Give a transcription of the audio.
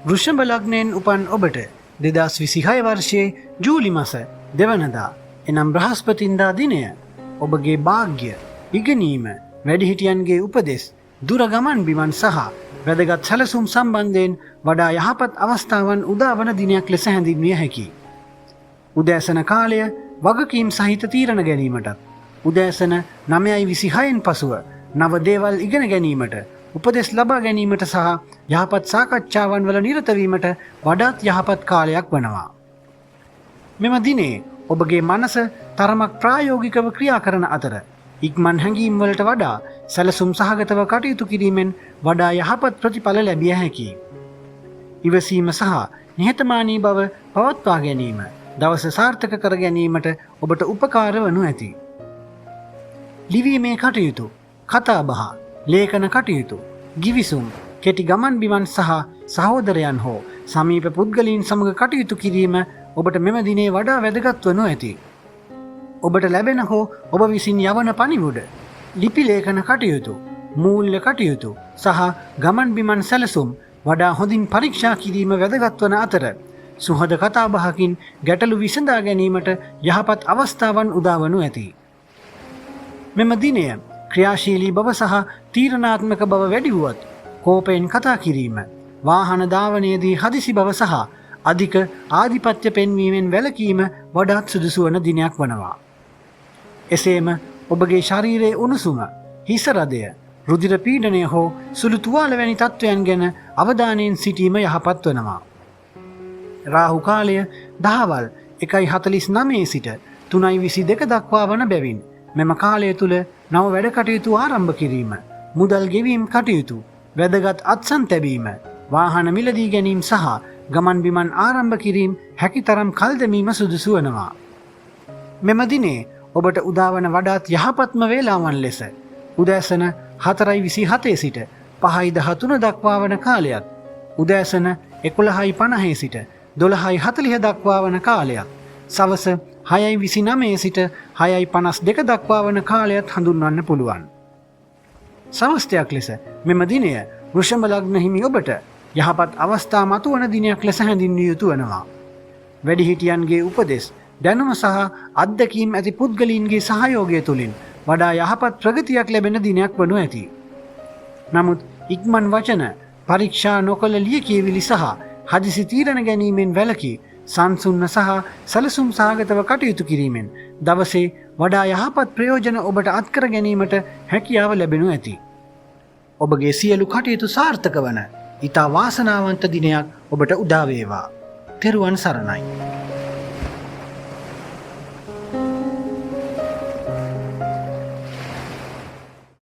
වෘෂභ ලග්නයෙන් උපන් ඔබට 2026 වර්ෂයේ ජූලි මාස දෙවනදා එනම් බ්‍රහස්පතින්දා දිනය ඔබගේ වාග්ය, ඉගෙනීම, වැඩිහිටියන්ගේ උපදෙස්, දුර ගමන් බිමන් සහ වැදගත් සැලසුම් සම්බන්ධයෙන් වඩා යහපත් අවස්ථාවන් උදාවන දිනයක් ලෙස හැඳින්විය හැකියි. උදෑසන කාලය වගකීම් සහිත තීරණ ගැනීමටත්, උදෑසන 9:26න් පසුව නව දේවල් ඉගෙන ගැනීමට, උපදෙස් ලබා ගැනීමට සහ යහපත් සාකච්ඡාවන් වල නිරත වීමට වඩාත් යහපත් කාලයක් වනවා. මෙම දිනේ ඔබගේ මනස තරමක් ප්‍රායෝගිකව ක්‍රියා කරන අතර ඉක්මන් හැඟීම් වලට වඩා සැලසුම් සහගතව කටයුතු කිරීමෙන් වඩා යහපත් ප්‍රතිඵල ලැබිය හැකියි. ඉවසීම සහ නිහතමානී බව පවත්වා ගැනීම දවස සාර්ථක කර ගැනීමට ඔබට උපකාර වනු ඇති. ලිවීමේ කටයුතු, කතාබහ, ලේඛන කටයුතු, ගිවිසුම්, කෙටි ගමන් බිමන් සහ සහෝදරයන් හෝ සමීප පුද්ගලයන් සමග කටයුතු කිරීම ඔබට මෙම දිනේ වඩා වැදගත් වනු ඇති. ඔබට ලැබෙන හෝ ඔබ විසින් යවන පණිවුඩ, ලිපි ලේඛන කටයුතු, මූල්‍ය කටයුතු සහ ගමන් බිමන් සැලසුම් වඩා හොඳින් පරීක්ෂා කිරීම වැදගත් වන අතර සුහද කතාබහකින් ගැටලු විසඳා ගැනීමට යහපත් අවස්ථාවන් උදාවනු ඇති. මෙම දිනය ක්‍රියාශීලී බව සහ තීරණාත්මක බව වැඩි වුවත් කෝපයෙන් කතා කිරීම, වාහන ධාවනයේදී හදිසි බව සහ අධික ආධිපත්‍ය පෙන්වීමෙන් වැළකීම වඩාත් සුදුසු වන දිනයක් වනවා. එසේම ඔබගේ ශරීරයේ උණුසුම, හිස රදය, රුධිර පීඩනය හෝ සුළු තුවාල වැනි තත්ත්වයන් ගැන අවධානයෙන් සිටීම යහපත් වනවා. රාහු කාලය දහවල් 1:49 සිට 3:22 දක්වා වන බැවින් මෙම කාලය තුල නව වැඩ කටයුතු ආරම්භ කිරීම, මුදල් ගෙවීම් කටයුතු, වැදගත් අත්සන් තැබීම, වාහන මිලදී ගැනීම සහ ගමන් බිමන් ආරම්භ කිරීම හැකිතරම් කල් දැමීම සුදුසු වනවා. මෙම දිනේ ඔබට උදාවන වඩාත් යහපත්ම වේලාවන් ලෙස උදෑසන 4:27 සිට 5:13 දක්වා වන කාලයත්, උදෑසන 11:50 සිට 12:40 දක්වා වන කාලයත්, සවස 6:29 සිට 6:52 දක්වා වන කාලයත් හඳුන්වන්න පුළුවන්. සමස්තයක් ලෙස මෙම දිනය වෘෂභ ලග්න හිමි ඔබට යහපත් අවස්ථා මතුවන දිනයක් ලෙස හැඳින්විය යුතු වනවා. වැඩිහිටියන්ගේ උපදෙස්, දැනුම සහ අත්දැකීම් ඇති පුද්ගලයන්ගේ සහයෝගය තුළින් වඩා යහපත් ප්‍රගතියක් ලැබෙන දිනයක් වනු ඇති. නමුත් ඉක්මන් වචන, පරීක්ෂා නොකළ ලියකියවිලි සහ හදිසි තීරණ ගැනීමෙන් වැළකී සංසුන්න සහ සැලසුම් සහගතව කටයුතු කිරීමෙන් දවසේ වඩා යහපත් ප්‍රයෝජන ඔබට අත්කර ගැනීමට හැකියාව ලැබෙනු ඇති. ඔබගේ සියලු කටයුතු සාර්ථක වන ඉතා වාසනාවන්ත දිනයක් ඔබට උදා වේවා. තෙරුවන් සරණයි.